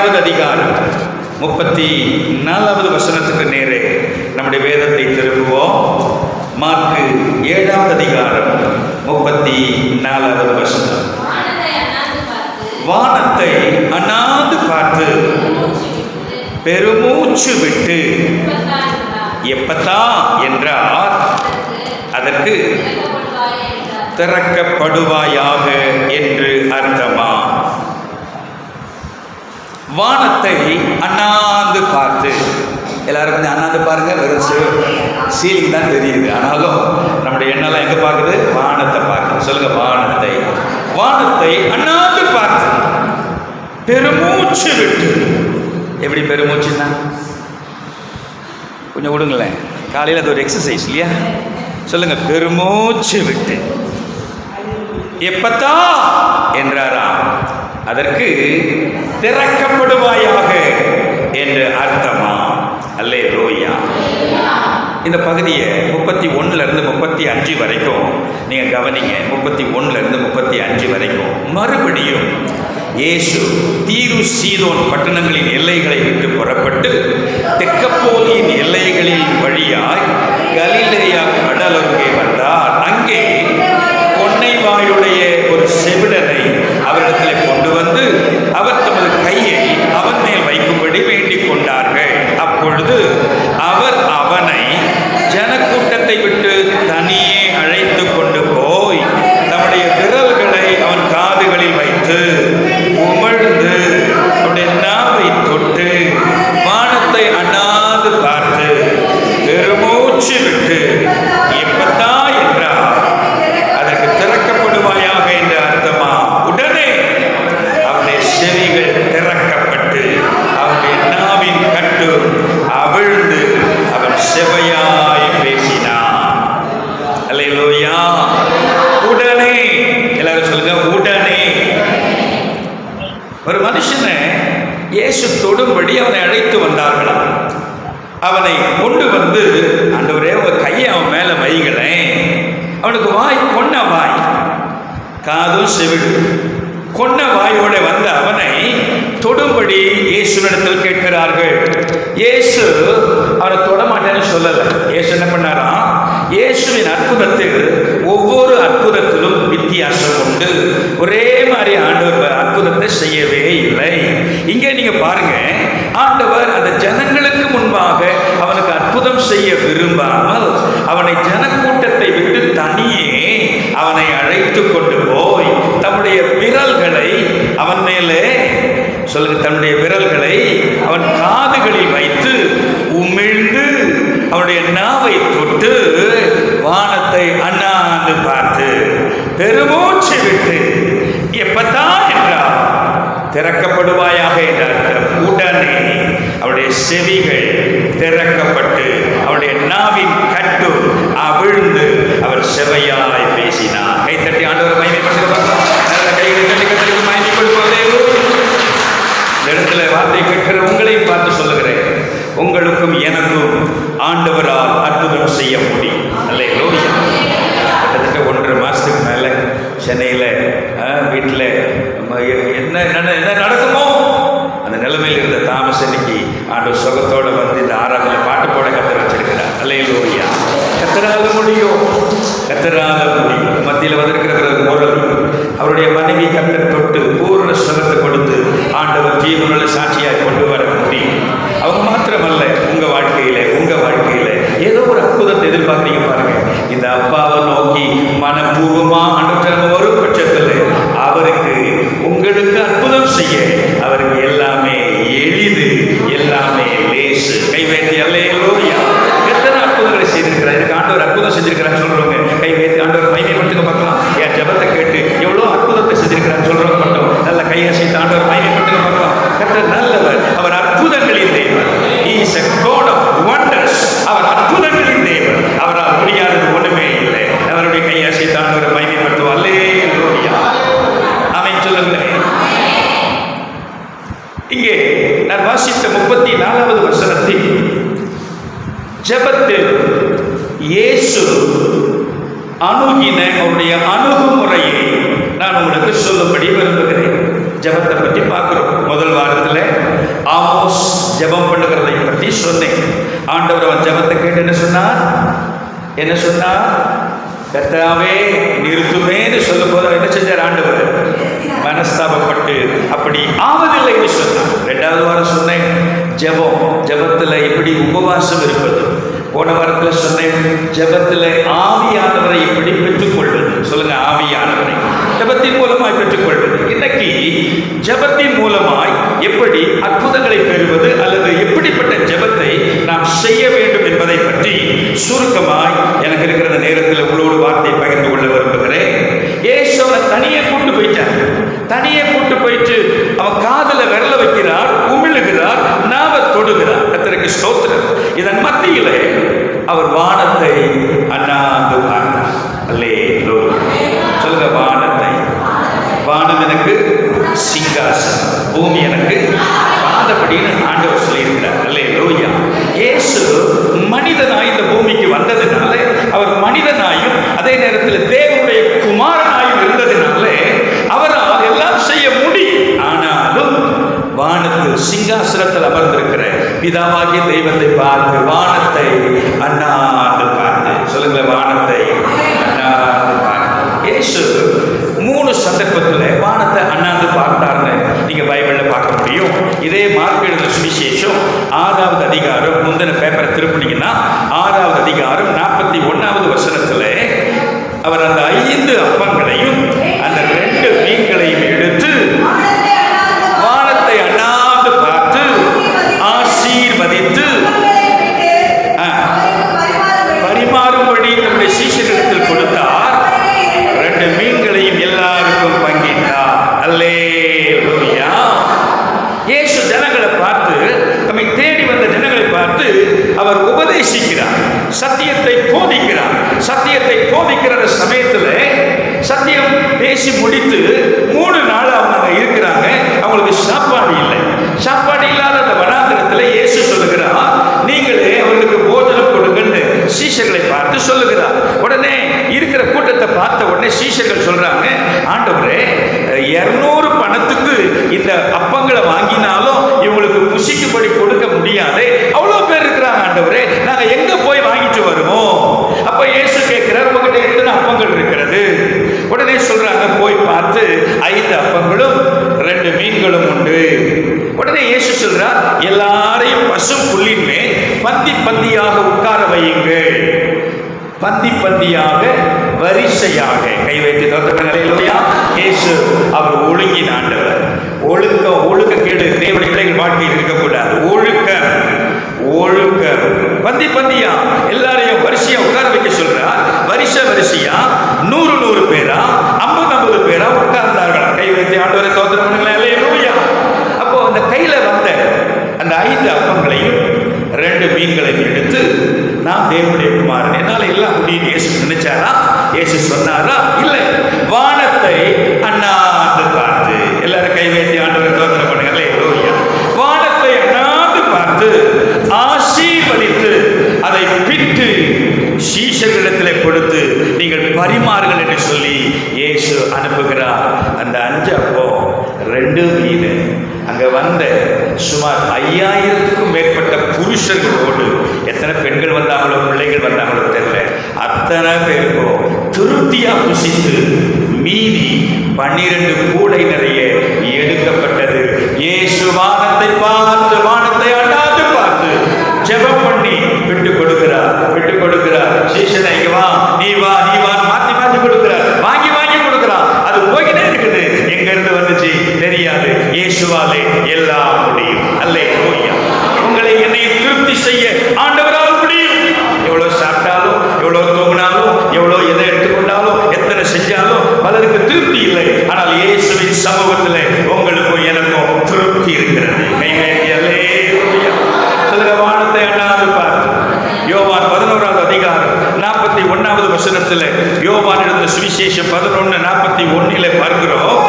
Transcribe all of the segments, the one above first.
7வது அதிகாரம் 34வது வசனத்துக்கு நேரே நம்முடைய வேதத்தை திரும்புவோம். மார்க்கு 7வது அதிகாரம் 34வது வசனம். வானத்தை அண்ணாந்து பார்த்து பெருமூச்சு விட்டு எப்பத்தா என்றார், அதற்கு திறக்கப்படுவாயாக என்று அர்த்தமா? வானத்தை அண்ணாந்து பார்த்து, எல்லாரும் கொஞ்சம் அண்ணாந்து பாருங்க, வெறும் சீலிங் தான் தெரியுது, ஆனாலும் நம்முடைய எண்ணெல்லாம் எங்க பார்க்குது? வானத்தை பார்க்குது. சொல்லுங்க, வானத்தை. வானத்தை அண்ணாந்து பார்த்து பெருமூச்சு விட்டு. எப்படி பெருமூச்சுன்னா? கொஞ்சம் விடுங்களேன், காலையில் அது ஒரு எக்ஸசைஸ் இல்லையா? சொல்லுங்க, பெருமூச்சு விட்டு எப்பத்தா என்றாராம், அதற்கு திறக்கப்படுவாயாக என்று அர்த்தமா? அல்லேலூயா. இந்த பகுதியை 31லிருந்து 35 வரைக்கும் நீங்க கவனிங்க. 31லிருந்து 35 வரைக்கும் மறுபடியும் இயேசு தீரு சீதோன் பட்டணங்களின் எல்லைகளை விட்டு புறப்பட்டு தெக்கப்போலியின் எல்லைகளின் வழியாய் கலிலேயா கடலருகே வந்தார். அங்கே பொன்னைவாயுடைய ஒரு செவிடனை அவரிடத்தில் கொண்டு வந்து அவர் தமது கையை அவன் மேல் வைக்கும்படி வேண்டிக் கொண்டார்கள். அப்பொழுது அவர் அவனை ஜனக்கூட்டத்தை விட்டு தனியே அழைத்து கொண்டு போய் தம்முடைய விரல்களை அவன் காதுகளில் வைத்து உமிழ்ந்து அவனுடைய நாவை தொட்டு வானத்தை அண்ணாந்து பார்த்து பெருமூச்சு விட்டு எப்பத்தா என்றார், அதற்கு திறக்கப்படுவாயாக என்று அர்த்தமா? உடனே அவனுடைய செவிகள் திறக்கப்பட்டு அவனுடைய நாவின் கட்டு அவிழ்ந்து அவன் செவையாய் பேசினான். அல்லேலூயா. உடனே, எல்லாரும் சொல்லுங்க, உடனே. ஒரு மனுஷனை இயேசு தொடும்படி அவனை அழைத்து வந்தார்களாம். அவனை கொண்டு வந்து, ஆண்டவரே உங்க கையை அவன் மேல வைகளேன். அவனுக்கு வாய் கொன்ன வாய், காதும் செவிடு, கொன்ன வாயோட வந்த அவனை தொடும்படி இயேசுவிடத்தில் கேட்கிறார்கள். இயேசு அவனை தொடமாட்டேன்னு சொல்லலை. இயேசு என்ன பண்ணாராம்? இயேசுவின் அற்புதத்தில் ஒவ்வொரு அற்புதத்திலும் வித்தியாசம் உண்டு. ஒரே மாதிரி ஆண்டவர் அற்புதத்தை செய்யவே இல்லை. இங்கே நீங்க பாருங்க, ஆண்டவர் அந்த ஜனங்களுக்கு முன்பாக அவனுக்கு அற்புதம் செய்ய விரும்பாமல் அவனை ஜனக்கூட்டத்தை விட்டு தனியே அவனை அழைத்து கொண்டு போய் தம்முடைய விரல்களை அவன் மேலே, சொல்லுங்க, தன்னுடைய விரல்களை அவன் காதுகளில் வைத்து உமிழ்ந்து அவனுடைய நாவை தொட்டு வானத்தை அண்ணாந்து பார்த்து பெருமூச்சு விட்டு எப்பத்தா என்றார், திறக்கப்படுவாயாக என்றார். உடனே அவருடைய செவிகள் திறக்கப்பட்டு அவருடைய நாவின் கட்டு அவிழ்ந்து அவர் செவையாய் பேசினார். கைத்தட்டி ஆண்டவரை மகிமைப்படுத்துகிறோம். நல்ல கைகளை தட்டி கத்தருக்கு மகிமை கொடுப்பதே. இந்த இடத்துல வார்த்தை கேட்கிற உங்களையும் பார்த்து சொல்லுகிறேன், உங்களுக்கும் எனக்கும் ஆண்டவரால் அற்புதம் செய்ய முடியும். அல்லேலூயா. கிட்டத்தட்ட 1.5 மாசத்துக்கு மேலே சென்னையில் வீட்டில் என்ன நடக்குமோ அந்த நிலைமையில் இருந்த தாமஸ் இன்னைக்கு ஆண்டவர் சுகத்தோடு வந்து இந்த ஆராதனை பாட்டு போட கத்தர் வச்சிருக்கிறார். அல்லேலூயா. கத்தரால முடியும், கத்தரால முடியும். மத்தியில் வந்திருக்கிற முரல் அவருடைய மனைவி கத்தர் தொட்டு பூர்ண சுகத்தை கொடுத்து ஆண்டவர் ஜீவனுள்ள சாட்சியாக கொண்டு வர முடியும். அவங்க மாத்திரமல்ல, உங்க வாழ்க்கையில ஏதோ ஒரு அற்புதத்தை எதிர்பார்க்குறீங்க பாருங்க. இந்த அப்பாவை நோக்கி மனப்பூர்வமா ஆண்டவர் வரும் பட்சத்தில் அவருக்கு உங்களுக்கு அற்புதம் செய்ய அவருக்கு எல்லாமே எளிது, எல்லாமே லேசு. கை வைத்து அல்லேலூயா. எத்தனை அற்புதங்களை செய்திருக்கிறார். எனக்கு ஆண்டவர் அற்புதம் செஞ்சிருக்கிறான்னு சொல்றவங்க கை வைத்து ஆண்டவர் மகிமைப்படுத்துங்க பார்க்கலாம். என் ஜெபத்தை கேட்டு எவ்வளோ அற்புதத்தை செஞ்சிருக்கிறான்னு சொல்றவங்க மட்டும் நல்ல கையசைத்து ஆண்டவர் மகிமைப்படுத்துங்க பார்க்கலாம். கர்த்தர் நல்லவர், அவர் அற்புதங்களின் தேவன். He is a God of wonders. அவர் அற்புதங்களின் தேவன். அவரால் முடியாதது ஒண்ணுமே இல்லை. அவருடைய கையசைத்து ஆண்டவர் மகிமைப்படுத்துவோம். அல்லேலூயா. ஆமென் சொல்லுங்களேன். இங்கே நான் வாசித்த 34வது வசனத்தில் ஜெபத்தில் இயேசு அணுகின அவருடைய அணுகுமுறையை நான் உங்களுக்கு சொல்லும்படி விரும்புகிறேன். ஜெபத்தை பற்றி பார்க்கிறோம். முதல் வாரத்தில் ஆமோஸ் ஜெபம் பண்ணுகிறதை பற்றி சொன்னேன். ஆண்டவர் அவன் ஜெபத்தை கேட்டு என்ன சொன்னார்? கர்த்தாவே நிறுத்துமேன்னு சொல்லும் போது என்ன செஞ்சார்? ஆண்டவர் மனஸ்தாபப்பட்டு அப்படி ஆவதில்லைன்னு சொன்னார். 2வது வாரம் சொன்னேன் ஜெபத்தில் எப்படி உபவாசம் இருப்பது. போன வாரத்தில் சொன்னேன் ஜெபத்தில் ஆவியானவரை எப்படி பெற்றுக்கொள்வது. சொல்லுங்க, ஆவியானவரை ஜெபத்தின் மூலமாய் பெற்றுக்கொள்வது. இன்னைக்கு ஜெபத்தின் மூலமாய் எப்படி அற்புதங்களை பெறுவது அல்லது எப்படிப்பட்ட ஜெபத்தை நாம் செய்ய வேண்டும் என்பதை பற்றி சுருக்கமாய் எனக்கு இருக்கிற நேரத்தில் உங்களோடு வார்த்தையை பகிர்ந்து கொள்ள விரும்புகிறேன். இயேசுவை தனியே கூட்டு போயிட்டு அவன் காதல விரல வைக்கிறார், உமிழுகிறார், நாவ தொடுகிறார். கர்த்தருக்கு ஸ்தோத்திரம். இதன் மத்தியிலே அவர் வானத்தை அண்ணாந்து பார்த்தார். அல்லேலூயா. சொல்லுங்க, வானம் எனக்கு சிங்காசனம், பூமி எனக்கு பாதபடின்னு ஆண்டவர் சொல்லியிருக்கிறார். அல்லேலூயா. இயேசு மனிதனாய் இந்த பூமிக்கு வந்ததினால, அவர் மனிதனாயும் அதே நேரத்தில் தேவனுடைய குமாரனாயும் இருந்ததினாலே அவரால் எல்லாம் செய்ய முடியும். ஆனாலும் வானத்தில் சிங்காசனத்தில் அமர்ந்திருக்கிற பிதாவாகிய தெய்வத்தை பார்த்து வானத்தை அண்ணாந்து பார்த்து. சொல்லுங்க, வானத்தை அண்ணாந்து பார்த்து. இயேசு 3 சந்தர்ப்பத்தில் வானத்தை அண்ணாந்து பார்த்தார்னு நீங்க பைபிள்ல பார்க்க முடியும். இதே மார்க் எழுதின சுவிசேஷம் 6வது அதிகாரம், முந்தின பேப்பரை திருப்பினீங்கன்னா 6வது அதிகாரம் 41வது வசனத்தில் அவர் அந்த 5 அப்பங்களையும் அந்த 2 மீன்களையும் எடுத்து வானத்தை அண்ணாந்து பார்த்து ஆசீர்வதித்து பரிமாறும்படி நம்முடைய சீஷர்களிடத்தில் கொடுத்தார். 2 மீன்களையும் எல்லாருக்கும் பங்கிட்டார். அல்லேலூயா. இயேசு ஜனங்களை பார்த்து, நம்மை தேடி வந்த ஜனங்களை பார்த்து அவர் உபதேசிக்கிறார், சத்தியத்தை போதிக்கிறார். சத்தியத்தை போதிக்கிற சமயத்தில் சத்தியம் பேசி முடித்து 3 நாள் அவங்க இருக்கிறாங்க. அவங்களுக்கு சாப்பாடு இல்லாத அந்த வனாந்திரத்தில் இயேசு சொல்லுகிறார், நீங்களே அவர்களுக்கு போஜனம் கொடுங்கன்னு சீஷர்களை பார்த்து சொல்லுகிறார். உடனே இருக்கிற கூட்டத்தை பார்த்த உடனே சீஷர்கள் சொல்றாங்க, ஆண்டவரே 200 பணத்துக்கு இந்த அப்பங்களை வாங்கினாலும் இவங்களுக்கு புசிக்கும்படி கொடுக்க முடியாது, அவ்வளோ பேர் இருக்கிறாங்க ஆண்டவரே, நாங்க எங்க போய் வாங்கிட்டு வருவோம்? அப்ப இயேசு கேட்கிறார், உங்ககிட்ட எத்தனை அப்பங்கள் இருக்கிறது? உடனே சொல்றாங்க, போய் பார்த்து 5 அப்பங்களும் 2 மீன்களும் உண்டு. உடனே இயேசு சொல்றார், எல்லாரையும் பசும் புல்லின் மேல் பந்தியாக உட்கார வையுங்கள். பந்தியாக வரிசையாக கை வைத்து தோற்றங்களா. இயேசு அவர் ஒழுங்கின் ஆண்டவர். ஒழுக்க கேடு தேவனுடைய பிள்ளைகள் வாழ்க்கையில் இருக்கக்கூடாது. ஒழுக்கம் பந்தியா எல்லாரையும் வரிசையா உட்கார வைக்க சொல்றார். வரிசையா 100 பேரா 50 பேரா உட்கார்ந்தார்கள். கை வைத்து ஆண்டவரை தோத்திரம் பண்ணுங்களேன். அல்லேலூயா. அப்போ அந்த கையில வந்த அந்த 5 அப்பங்களையும் 2 மீன்களையும் எடுத்து, நான் தேவனுடைய குமாரன், என்னால எல்லாம் முடியும் இயேசு நினைச்சாரா? இயேசு சொன்னாரா? இல்லை. வானத்தை அண்ணாந்து பார்த்து, எல்லாரும் கை வைத்து ஆண்டவரை தோத்திரம் பண்ணுங்க. அல்லேலூயா. வானத்தை அண்ணாந்து பார்த்து ஆசீர்வதித்து அதை பிட்டு சீஷர்களிடத்தில் கொடுத்து நீங்கள் பரிமாறுங்கள் என்று சொல்லி இயேசு அனுப்புகிறார். அந்த 5 அப்பம் 2 மீன் அங்க வந்த சுமார் 5000க்கும் மேற்பட்ட புருஷர்களோடு, எத்தனை பெண்கள் வந்தாங்களோ பிள்ளைகள் வந்தாங்களோ தெரியல, அத்தனை பேருக்கும் திருப்தியா புசித்து மீதி 12 கூடை நிறைய எடுக்கப்பட்டது. இயேசு வானத்தை பார்த்து, வானத்தை அண்ணாந்து பார்த்து ஜெபம் பண்ணி விட்டு கொடுக்கிறார். சீஷனை இங்க வா, நீ வா மாத்தி கொடுக்கிறார். வாங்கி கொடுக்கிறார். அது போய்கிட்டே இருக்குது. எங்க இருந்து வந்துச்சு தெரியாது. இயேசுவாலே எல்லாம் முடியும். அல்லேலூயா. உங்களை என்னை திருப்தி செய்ய ஆண்டவரால் முடியும். எவ்வளவு சாப்பிட்டாலும், எவ்வளவு தூங்கினாலும், எவ்வளவு எதை எடுத்துக்கொண்டாலும், எத்தனை செஞ்சாலும் பலருக்கு திருப்தி இல்லை. ஆனால் இயேசுவின் சமூகத்தில் உங்களுக்கும் எனக்கும் திருப்தி இருக்கிறது. அல்லேலூயா. சொல்லுங்க, வானத்தை அண்ணாந்து பார்த்து. யோவான் 11வது அதிகாரம் 41வது வசனத்தில், யோவான் எழுதின சுவிசேஷம் 11:41 பார்க்கிறோம்.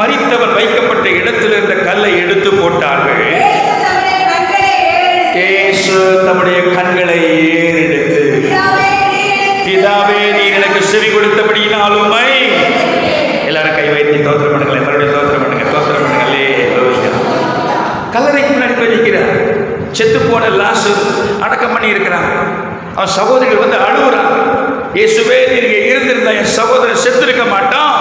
மரித்தவன் வைக்கப்பட்ட இடத்தில் இருந்த கல்லை எடுத்து போட்டார்கள். இயேசு தம்முடைய கண்களை ஏறெடுத்து, பிதாவே நீர் எனக்கு செவி கொடுத்தபடியினால் உம்மை. எல்லாரும் கை வைத்து தோத்திரம் பண்ணுங்களேன், மறுபடியும் தோத்திரம் பண்ணுங்க, தோத்திரம் பண்ணுங்களே. கல்லறைக்கு முன்னாடி போய் நிற்கிறார். செத்து போன லாசரு அடக்கம் பண்ணி இருக்கிறாங்க. அவன் சகோதரிகள் வந்து அழுகுறாங்க, இயேசுவே நீங்க இருந்திருந்தா என் சகோதரன் செத்து இருக்க மாட்டான்.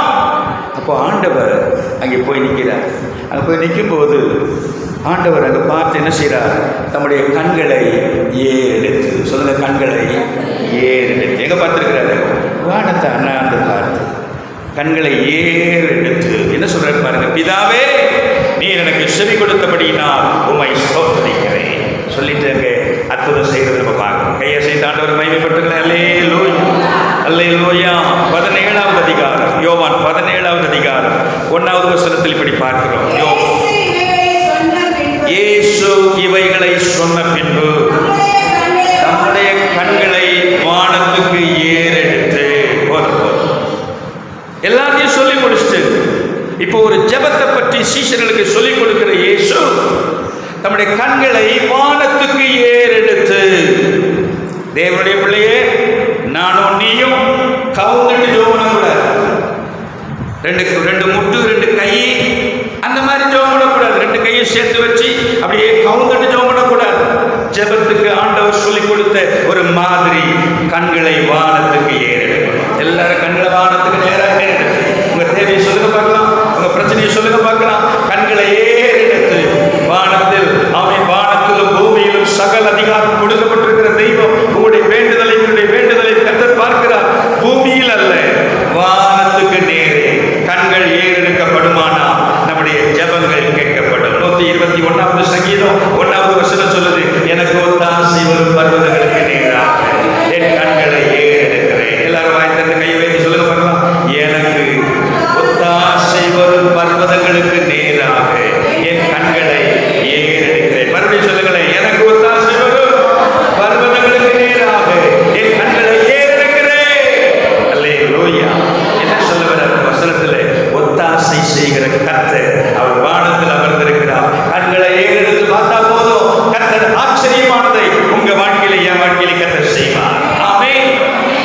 அப்போ ஆண்டவர் அங்கே போய் நிற்கிறார். அங்கே போய் நிற்கும்போது ஆண்டவர் அங்கே பார்த்து என்ன செய்கிறார்? தம்முடைய கண்களை ஏறெடுத்து, சொல்லுங்க, கண்களை ஏறெடுத்து. எங்கே பார்த்துருக்கிறாரு? வானத்தை அண்ணாந்து பார்த்து கண்களை ஏறெடுத்து என்ன சொல்றாரு பாருங்க. பிதாவே, நீர் எனக்கு செவி கொடுத்தபடியினால் உம்மை ஸ்தோத்திரிக்கிறேன் சொல்லிட்டு அங்கே அற்புதம் செய்கிறது நம்ம பார்க்கணும். கையை செய்து ஆண்டவர் மகிமைப்பட்டுக்கிறேன். அல்லேலூயா, அல்லேலூயா. 17வது அதிகாரம், யோவான் 17வது அதிகாரம் 1வது வசனத்தில் இப்படி பார்க்கிறோம். இயேசு இவைகளை சொன்ன பின்பு நம்முடைய கண்களை வானத்துக்கு ஏறெடுத்து, எல்லாத்தையும் சொல்லி முடிச்சுட்டு இப்போ ஒரு ஜெபத்தை பற்றி சீஷர்களுக்கு சொல்லிக் கொடுக்கிற இயேசு தம்முடைய கண்களை வானத்துக்கு ஏறெடுத்து, தேவனுடைய பிள்ளையே, நானும் நீயும் கவுந்துட்டு ஜெபம் பண்ணக்கூடாது. ரெண்டு முட்டு, 2 கை, அந்த மாதிரி ஜெபம் பண்ணக்கூடாது. 2 கையை சேர்த்து வச்சு அப்படியே கவுந்துட்டு ஜெபம் பண்ணக்கூடாது. ஜெபத்துக்கு ஆண்டவர் சொல்லிக் கொடுத்த ஒரு மாதிரி கண்களை வானத்துக்கு ஏறெடுக்கணும். எல்லாரும் கண்களை வானத்துக்கு நேராக ஏறெடுத்து உங்க தேவையை சொல்லுங்க பார்க்கலாம், உங்க பிரச்சனையை சொல்லுங்க பார்க்கலாம். கண்களை ஏறெடுத்து வானத்தில், அவன் வானத்திலும் பூமியிலும் சகல அதிகாரம் கொடுக்கப்பட்டிருக்கிற தெய்வம் உங்களுடைய வேண்டுதலை கர்த்தர் பார்க்கிறார். பூமியில் அல்ல, வானத்துக்கு நேரே கண்கள் ஏறெடுக்கப்படுமானா நம்முடைய ஜெபங்கள் கேட்கப்படும். 121வது சங்கீதம் 1வது வசனம் சொல்லுது, எனக்கு ஒத்தாசை வரும் பர்வதங்களுக்கு நேராக என் கண்களை ஏறெடுக்கிறேன். எல்லாரும் வாய் திறந்து கையை வைத்து சொல்லுங்க பார்க்கலாம். எனக்கு ஒத்தாசை வரும் பர்வதங்களுக்கு நேராக என் கண்களை ஏறெடுக்கிறேன். மறுபடியும் சொல்லுங்களேன், எனக்கு ஒத்தாசை வரும் பர்வதங்களுக்கு நேராக என் கண்களை ஏறெடுக்கிறேன். அல்லேலூயா. என்ன சொல்ல வர வசனத்தில்? ஒத்தாசை செய்கிற கர்த்தர் அவர் வானத்தில் அமர்ந்திருக்கிறார். கண்களை ஏறெடுத்து பார்த்தா போதும், கர்த்தர் ஆச்சரியமானதை உங்க வாழ்க்கையில, என் வாழ்க்கையில கர்த்தர் செய்வார். ஆமென்.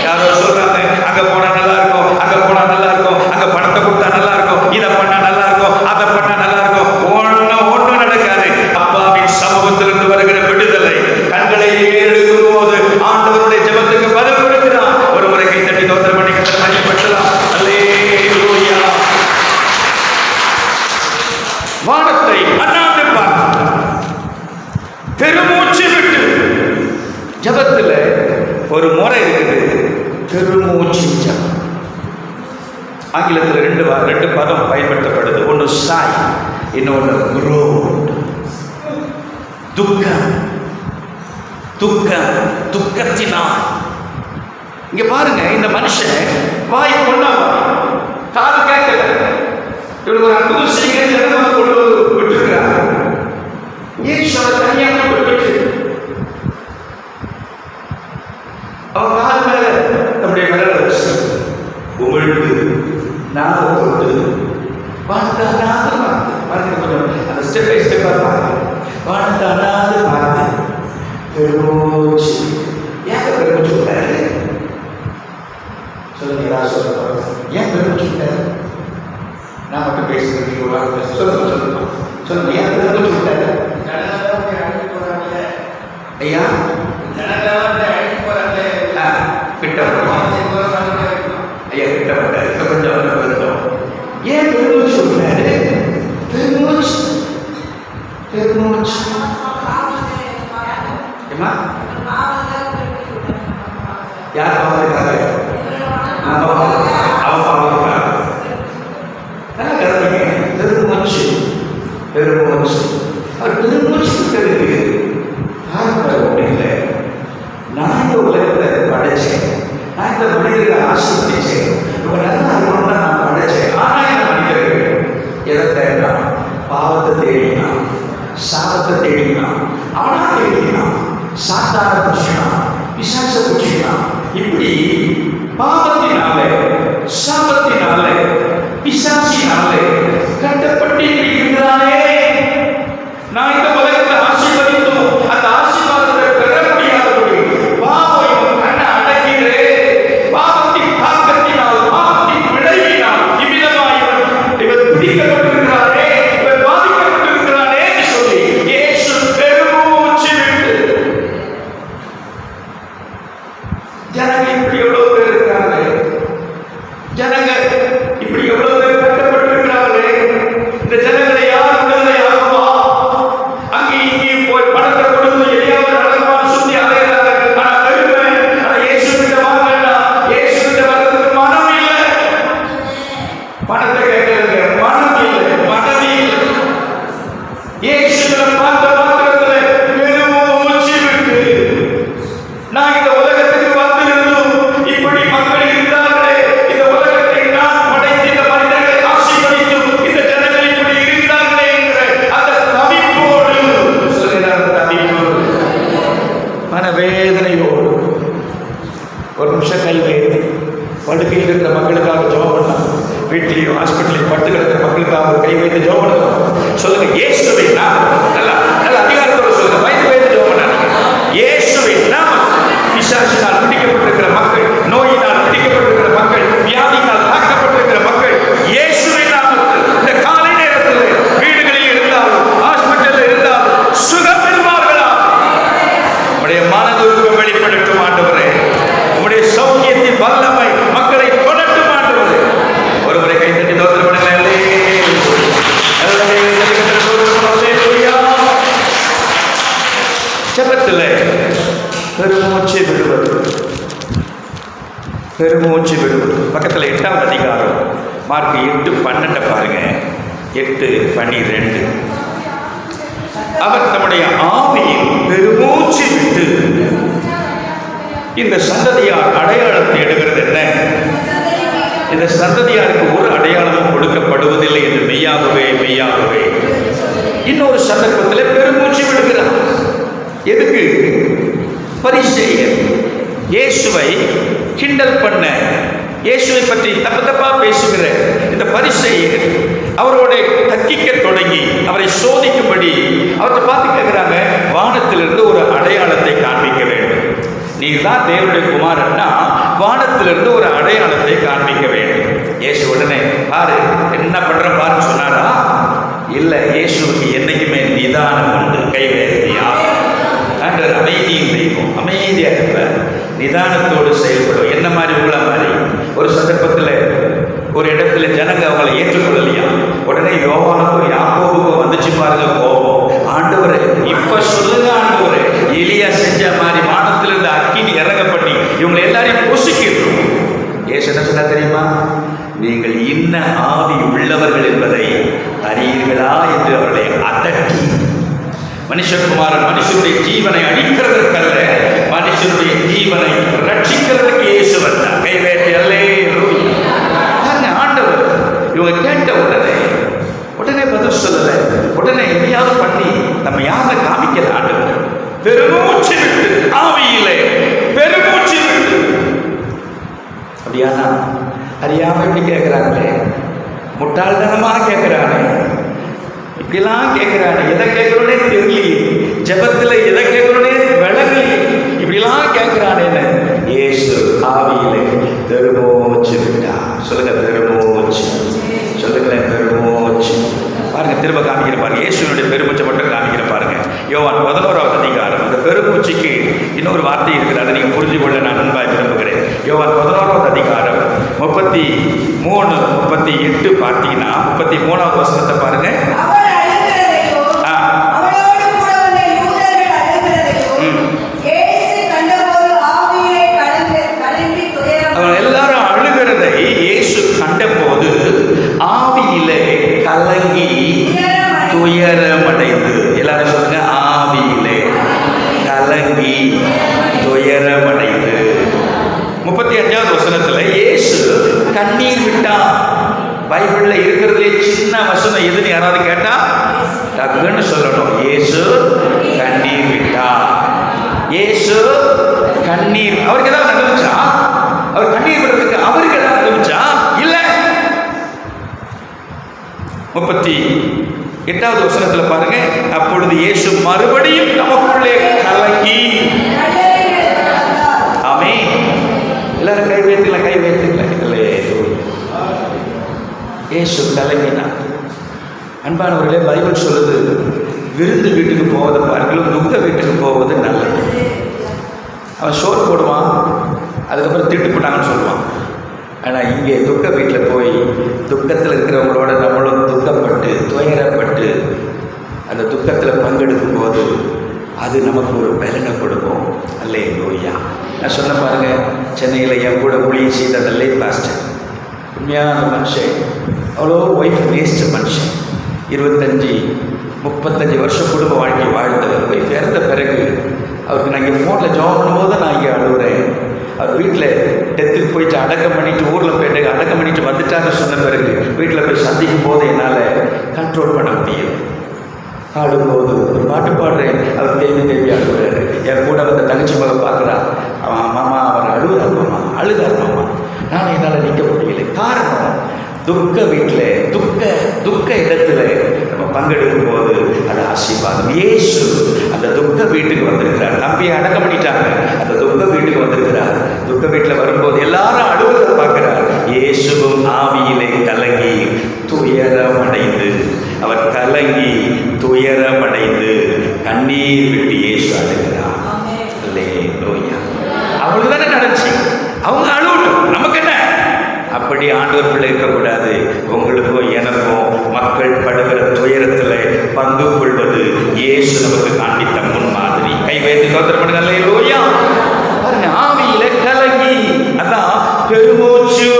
யாரோ சொல்றாங்க, அங்க போனா நல்லா இருக்கும், அங்க போனா நல்லா இருக்கும், அங்க பணத்தை கொடுத்தா நல்லா இருக்கும், இதை பண்ணா நல்லா இருக்கும், அதை பண்ணா நல்லா இருக்கும். ஒன்றும் நடக்காது. அப்பாவின் சமூகத்திலிருந்து வருகிற விடுதலை கண்களை ஏறெடுக்கும் போது ஆண்டவருடைய ஜெபத்துக்கு பதில் கொடுக்கிறார். ஒரு முறை கை தட்டி தோத்திரம் பண்ணி கர்த்தர் மகிமைப்படலாம். அல்லேலூயா. வானத்தை அண்ணாந்து பார்த்து பெருமூச்சு விட்டு, ஜெபத்துல ஒரு முறை இருக்குது, பெருமூச்சு ஜெபம். ஆங்கிலத்தில் 2 பதம் பயன்படுத்தப்படுது. ஒன்று சாய், இன்னொன்று குரோட். துக்கத்தினால். இங்க பாருங்க, இந்த மனுஷன் வாய் கொண்டவன், காது கேட்கல. இவனுக்கு ஒரு அற்புதம் செய்கிற கொண்டு விட்டுருக்கிறார். ஈஸ்வர தனியாக விட்டு அவன் காது மேல நம்முடைய விரலை வச்சு உமிழ்ந்து நாக கொண்டு வானத்தை அண்ணாந்து பார்த்து, கொஞ்சம் அந்த ஸ்டெப் பை ஸ்டெப்பா பார்த்து வானத்தை அண்ணாந்து பார்த்து பெருமூச்சு. ஏன் பெருமூச்சு விட்டாரு? சொல்லுங்க, யாராவது சொல்லுங்க, ஏன் பெருமூச்சு விட்டாரு? நான் மட்டும் பேசுகிறேன், ஒரு ஆள் பேச சொல்லுங்க, ஏன் பெருமூச்சு விட்டாரு? ஐயா, கிட்ட ஐயா கிட்ட விட்டாரு, கொஞ்சம் ஏன் பெருமூச்சு விட்டாரு? பெருமூச்சு ஏமா யார் பாவத்துக்காக? அவன் பாவத்துக்காக. பெருமூச்சு அவர் பெருமூச்சு விட்டதுக்கு இல்லை. நான் இந்த உலகத்தை படைச்சேன், நான் இந்த மனிதர்களை ஆசீர்வதிச்சேன், இவங்க நல்லா இருக்கணும்னு நான் படைச்சேன். ஆனால் இந்த மனிதர்கள் எதை தேடினான்? பாவத்தை தேடினான், சாபத்தை தேடினான், அவனா தேடினான், சாத்தான புடிச்சினான், பிசாச புடிச்சினான். இப்படி பாவத்தினாலே, சாபத்தினாலே, பிசாசினாலே கட்டப்பட்டு இருக்கிறானே. நான் இந்த உலகத்தை ஆசீர்வதித்தோம், அந்த ஆசீர்வாதத்தை பெற முடியாதபடி பாவம் கண்ணை அடக்கிறே, பாவத்தின் தாக்கத்தை மனவேதனையோடு ஒரு நிமிஷம் கை வைத்து படுக்கையில் இருக்கிற மக்களுக்காக ஜெபம் பண்ணலாம். வீட்லையும் ஹாஸ்பிட்டலையும் படுத்து கிடக்கிற மக்களுக்காக கை வைத்து ஜெபம் பண்ணலாம். சொல்லுங்க, இயேசுவின் நாமம். நல்ல அதிகாரத்தோட சொல்லுங்க, வயிற்று வைத்து ஜெபம் பண்ணாங்க. இயேசுவின் நாமம். பிசாசினால் பிடிக்கப்பட்டிருக்கிற மக்கள், நோயினால் பிடிக்கப்பட்டிருக்கிற மக்கள், வியாதியினால் தாக்கப்பட்டிருக்கிற மக்கள், இயேசுவின் நாமத்தில் இந்த காலை நேரத்தில் வீடுகளில் இருந்தாலும் ஹாஸ்பிட்டலில் இருந்தாலும் சுகம் பெறுவார்களா? உடைய மனதுருக்கம் வெளிப்படுத்தும் ஆண்டவரே. உடைய சௌக்கியத்தின் வல்லமை மக்களை தொடட்டும் ஆண்டவரே. ஒருவரை கைத்தட்டி தோத்திரம் பண்ணுங்களேன். ஜெபத்தில் பெருமூச்சு விடுவது, பெருமூச்சு விடுவது. பக்கத்தில் 8வது அதிகாரம் மார்க் 8:12 பாருங்க. 8:12. அவர் தம்முடைய ஆவியில் பெருமூச்சு விட்டு இந்த சந்ததியார் அடையாளத்தை எடுக்கிறது என்ன? இந்த சந்ததியாருக்கு ஒரு அடையாளமும் கொடுக்கப்படுவதில்லை என்று மெய்யாகவே மெய்யாகவே. இன்னொரு சந்தர்ப்பத்தில் பெருமூச்சு விடுகிறார். எதுக்கு? பரிசேயர் இயேசுவை கிண்டல் பண்ண, இயேசுவை பற்றி தப்பா பேசுகிற இந்த பரிசேயர் அவரோட தக்கிக்க தொடங்கி அவரை சோதிக்கும்படி அவரை பார்த்து கேட்கிறாங்க, வானத்திலிருந்து ஒரு அடையாளத்தை காண்பிக்க வேண்டும். நீ தான் தேவனுடைய குமாரன்னா வானத்திலிருந்து ஒரு அடையாளத்தை காண்பிக்க வேண்டும். இயேசு உடனே பாரு என்ன பண்ற பாருன்னு சொன்னாரா? இல்லை, இயேசுக்கு என்னைக்குமே நிதானம் உண்டு. கைவேறியா ஆண்டவர் அமைதியின் தெய்வம், அமைதியாக இருப்பார், நிதானத்தோடு செயல்படும். என்ன மாதிரி உங்களை மாதிரி ஒரு சந்தர்ப்பத்தில் ஒரு இடத்துல ஜனங்க அவங்களை ஏற்றுக்கொள்ளலையா, உடனே யோவானுக்கும் யாக்கோபுக்கும் வந்துச்சு பாருங்க கோபம். ஆண்டவரே இப்ப சொல்லுங்க ஆண்டவரே, எலியா செஞ்ச மாதிரி வானத்திலிருந்து அக்கினி இறங்க பண்ணி இவங்களை எல்லாரையும் பொசுக்கிடும். ஏசு என்ன சொன்னா தெரியுமா? நீங்கள் இன்ன ஆவி உள்ளவர்கள் என்பதை அறியீர்களா என்று அவர்களை அதட்டி, மனுஷகுமாரன் மனுஷனுடைய ஜீவனை அழிக்கிறதற்கல்ல, மனுஷனுடைய ஜீவனை ரட்சிக்கிறதுக்கு இயேசு வந்தார். கைவேற்றி அல்லே ஆண்டவர். இவங்க கேட்ட உடனே பதில் சொல்லல, உடனே எதையாவது பண்ணி நம்ம யாரை காமிக்கல. ஆண்டவர் பெருமூச்சு விட்டு ஆவியிலே பெருமூச்சு விட்டு. அப்படியானா அறியாம இப்படி கேட்கிறாங்களே, முட்டாள்தனமாக கேட்கிறானே, இப்படிலாம் கேட்கிறானே, எதை கேட்கணுன்னே தெரியலையே, ஜெபத்தில் எதை கேட்கணுன்னே விளங்கலையே, இப்படிலாம் கேட்கிறானேன்னு இயேசு ஆவியிலே பெருமூச்சு விட்டா. சொல்லுங்க, பெருமூச்சு. சொல்லுங்களேன், பெருமூச்சு. பாருங்க, திரும்ப காமிக்கிற பாருங்க, இயேசுனுடைய பெருமூச்சை மட்டும் காமிக்கிற பாருங்க. யோவான் 11வது அதிகாரம். அந்த பெருமூச்சுக்கு இன்னொரு வார்த்தை இருக்குது, அதை நீங்கள் புரிஞ்சு கொள்ள நான் அன்பாய் விரும்புகிறேன். யோவான் 11வது அதிகாரம் 33, 38 பார்த்தீங்கன்னா 33வது வசனத்தை பாருங்க. எல்லாரும் அழுகிறதை இயேசு கண்டபோது ஆவியிலே கலங்கி துயரமடைந்து. எல்லாரும் சொல்லுங்க, ஆவியிலே கலங்கி துயரமடைந்து. 35வது வசனத்துல இயேசு கண்ணீர் விட்டா. பைபிள்ல இருக்கிறதுலே சின்ன வசனம் எதுன்னு யாராவது கேட்டா டக்குன்னு சொல்லணும், இயேசு கண்ணீர் விட்டா. இயேசு கண்ணீர். அவருக்கு ஏதாவது நடந்துச்சா? அவர் கண்ணீர் விடுறதுக்கு அவருக்கு ஏதாவது நடந்துச்சா? இல்லை. 38வது வசனத்துல பாருங்க, அப்பொழுது இயேசு மறுபடியும் நமக்குள்ளே கலங்கி. ஆமென். எல்லாரும் கை வைத்துக்கல, கை வைத்துக்கல. இயேசு கலங்கினார். அன்பானவர்களே, பைபிள் சொல்லுது, விருந்து வீட்டுக்கு போவதை பார்க்கலாம் துக்க வீட்டுக்கு போவது நல்லது. அவன் சோறு போடுவான், அதுக்கப்புறம் திட்டு போட்டாங்கன்னு சொல்லுவான். ஆனால் இங்கே துக்க வீட்டில் போய் துக்கத்தில் இருக்கிறவங்களோட நம்மளும் துக்கப்பட்டு துயரப்பட்டு அந்த துக்கத்தில் பங்கெடுக்கும் போது அது நமக்கு ஒரு பலனை கொடுக்கும். அல்லேலூயா. நான் சொன்ன பாருங்க, சென்னையில் என் கூட ஊழியம் செய்த நல்ல பாஸ்டர், உண்மையான மனுஷன், அவ்வளோ ஒய்ஃப் வேஸ்ட் மனுஷன். 25-35 வருஷம் குடும்ப வாழ்க்கை வாழ்ந்தவர். ஒய்ஃப் இறந்த பிறகு அவருக்கு நான் இங்கே ஃபோனில் ஜாயின் பண்ணும்போது நான் இங்கே அழுகுறேன். அவர் வீட்டில் டெத்துக்கு போயிட்டு அடக்கம் பண்ணிட்டு ஊரில் போயிட்டு அடக்கம் பண்ணிட்டு வந்துட்டான்னு சொன்ன பிறகு வீட்டில் போய் சந்திக்கும் போது என்னால் கண்ட்ரோல் பண்ண முடியும். பாடும்போது ஒரு பாட்டு பாடுறேன், அவர் தேவி தேவி ஆடுவார். என் கூட வந்த தங்கச்சி மக துக்க வீட்டில் துக்க இடத்துல நம்ம பங்கெடுக்கும் போது அது ஆசீர்வாதம். இயேசு அந்த துக்க வீட்டுக்கு வந்திருக்கிறார். தம்பியை அடக்கம் பண்ணிட்டாங்க, அந்த துக்க வீட்டுக்கு வந்திருக்கிறார். துக்க வீட்டில் வரும்போது எல்லாரும் அழுவதை பார்க்கிறார். இயேசுவும் ஆவியிலே கலங்கி துயரமடைந்து, அவர் கலங்கி துயரமடைந்து கண்ணீர் விட்டு இயேசு அழுகிறார். அல்லேலூயா. அவங்களுக்கு தானே நடந்துச்சு, அவங்க அழுவட்டும், நமக்கு என்ன? அப்படி ஆண்டவர் பிள்ளை இருக்கக்கூடாது. உங்களுக்கும் எனக்கும் மக்கள் படுகிற துயரத்தில் பங்கு கொள்வது இயேசு நமக்கு காண்பித்த முன்மாதிரி. கை வைத்து ஸ்தோத்திரம் பண்ணுங்க. அல்லேலூயா. பாருங்க, ஆவியில கலங்கி, அதான் பெருமூச்சு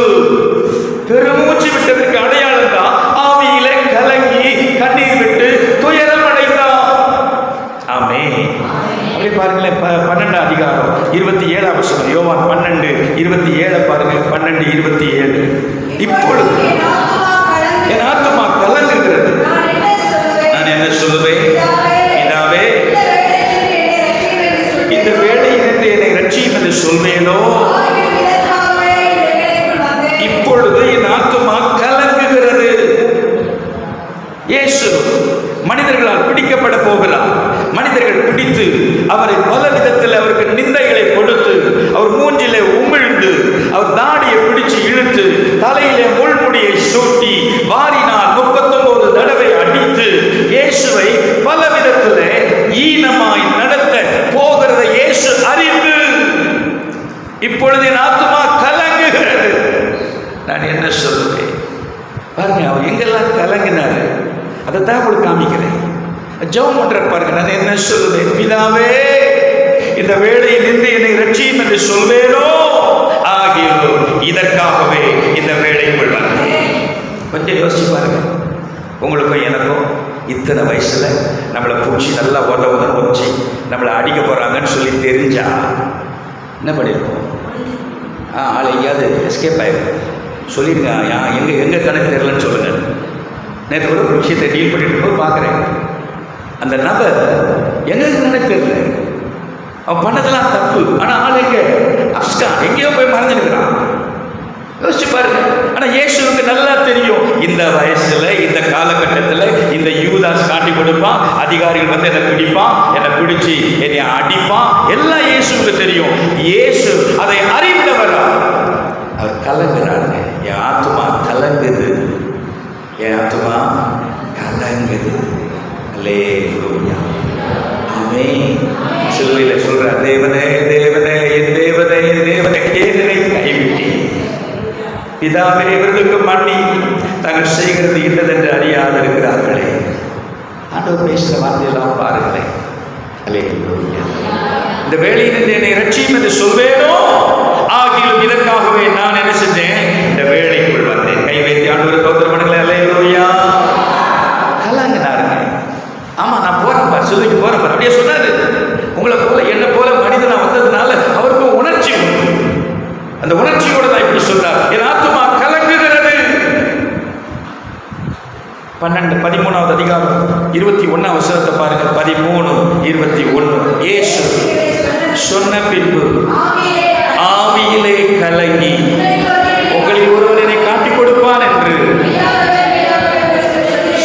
விட்டதற்கு அடையாளம் தான் ஆவியில கலங்கி கண்ணீர் விட்டு துயரம் அடைந்தான். ஆமே. அப்படி பாருங்களேன், 12 அதிகாரம் 27 வசனம், யோவான் 12:27 பாருங்க. 12:27. இப்பொழுது என் ஆத்துமா கலங்குகிறது, நான் என்ன சொல்லுவேன்? பிதாவே, இந்த வேளையிலிருந்து என்னை ரட்சியும் என்று சொல்வேனோ? இப்பொழுது என் ஆத்துமா கலங்குகிறது. இயேசு மனிதர்களால் பிடிக்கப்பட போகிறார். மனிதர்கள் பிடித்து அவரை பல விதத்தில் அவருக்கு நிந்தைகளை கொடுத்து, அவர் மூஞ்சிலே உமிழ்ந்து, அவர் தாடியை பிடிச்சு இழுத்து, தலையிலே முள்முடியை சூட்டி, வாரினால் 39 தடவை அடித்து இயேசுவை பல விதத்தில் ஈனமாய் நடத்த போகிறத இயேசு அறிந்து, இப்பொழுது என் ஆத்துமா கலங்குகிறது, நான் என்ன சொல்லுவேன்? பாருங்க, அவர் எங்கெல்லாம் கலங்கினாரு அதைத்தான் உங்களுக்கு காமிக்கிறேன். ஜெபம் பண்ற பாருங்க. நான் என்ன சொல்லுவேன்? பிதாவே, இந்த வேளையில் நின்று என்னை ரட்சியும் என்று சொல்வேனோ? ஆகியோ இதற்காகவே இந்த வேளைக்குள் வந்தேன். கொஞ்சம் யோசிச்சு பாருங்க. உங்களுக்கும் எனக்கும் இத்தனை வயசுல நம்மளை பூச்சி நல்லா உதவுச்சு, நம்மளை அடிக்க போறாங்கன்னு சொல்லி தெரிஞ்சா என்ன பண்ணிருக்கோம்? ஆள் எங்கேயாவது எஸ்கேப் ஆயிருக்கும். சொல்லிருங்க, எங்க கணக்கு தெரியலன்னு சொல்லுங்க. நேற்று கூட ஒரு விஷயத்தை டீல் பண்ணிட்டு இருக்கும்போது பார்க்குறேன், அந்த நபர் எங்களுக்கு கணக்கு தெரியல, அவன் பண்ணதெல்லாம் தப்பு, ஆனால் ஆள் எங்கே அப்ஸ்கா எங்கேயோ போய் மறைஞ்சிருக்கிறான். யோசிச்சு பாருங்க. ஆனால் இயேசுவுக்கு நல்லா தெரியும், இந்த வயசுல இந்த காலகட்டத்தில் இந்த யூதாஸ் காட்டி கொடுப்பான், அதிகாரிகள் வந்து என்னை பிடிப்பான், என்னை பிடிச்சி என்னை அடிப்பான், எல்லாம் இயேசுவுக்கு தெரியும். இயேசு அதை அறிந்தவரா? அவர் கலங்குறாங்க. என் ஆத்துமா கலங்குது, என் ஆத்துமா கலங்குது. அல்லேலூயா. ஆமென். சிலுவையில் சொல்றார், தேவனே தேவனே என் தேவனே என் தேவனே ஏன் என்னை கைவிட்டீர்? பிதாவே, இவர்களுக்கு மன்னி, தாங்கள் செய்கிறது இன்னதென்று அறியாது இருக்கிறார்களே. ஆண்டவர் பேசுகிற வார்த்தையெல்லாம் பாருங்களேன். அல்லேலூயா. இந்த வேளையில் என்னை ரட்சியும் என்று சொல்வேனோ? ஆகிலும் இதற்காகவே நான் என்ன செஞ்சேன்? இந்த வேளைக்குள் வந்தேன். கை வைத்து ஆண்டவரை ஸ்தோத்திரம் பண்ணுங்களேன். அல்லேலூயா. கலங்கினாருங்க. ஆமா, நான் போறேன் பார், சொல்லிட்டு போறேன் பார், அப்படியே சொன்னாரு. உங்களை போல என்ன போல மனிதனா வந்ததுனால அவருக்கு உணர்ச்சி, அந்த உணர்ச்சியோட தான் இப்படி சொல்றாரு, என் ஆத்துமா கலங்குகிறது. 13வது அதிகாரம் 21 வசனத்தை பாருங்க. 13:21. இயேசு சொன்ன பின்பு ஆவியிலே கலங்கி, உங்களில் ஒருவர் என்னை காட்டிக் கொடுப்பான் என்று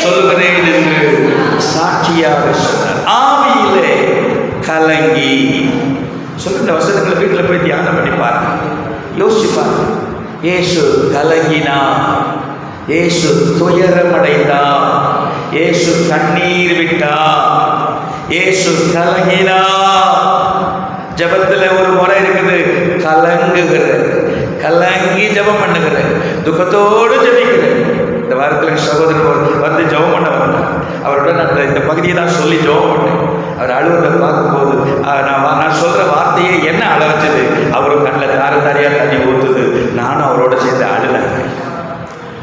சொல்லுகிறேன் என்று சாட்சியாக சொன்னார். ஆவியிலே கலங்கி சொல்லுங்க. வசனங்களை வீட்டில் போய் தியானம் பண்ணி பாருங்க, யோசிச்சு பாருங்க. இயேசு கலங்கினா, இயேசு துயரமடைந்தா, இயேசு கண்ணீர் விட்டா, இயேசு கலங்கினா. ஜபத்தில் ஒரு முறை இருக்குது, கலங்குகிற, கலங்கி ஜபம் பண்ணுகிற, துக்கத்தோடு ஜபிக்கிற. இந்த வாரத்தில் சகோதரர் வந்து ஜபம் பண்ண வந்தார். அவரோட நான் இந்த பகுதியை தான் சொல்லி ஜபம் பண்ணேன். அவர் அழுவதை பார்க்கும்போது நான் சொல்கிற வார்த்தையே என்ன அழ வச்சது. அவரும் கண்ணில் தாரையாக தண்ணி ஊற்றுது, நானும் அவரோட சேர்ந்து அழுதேன்.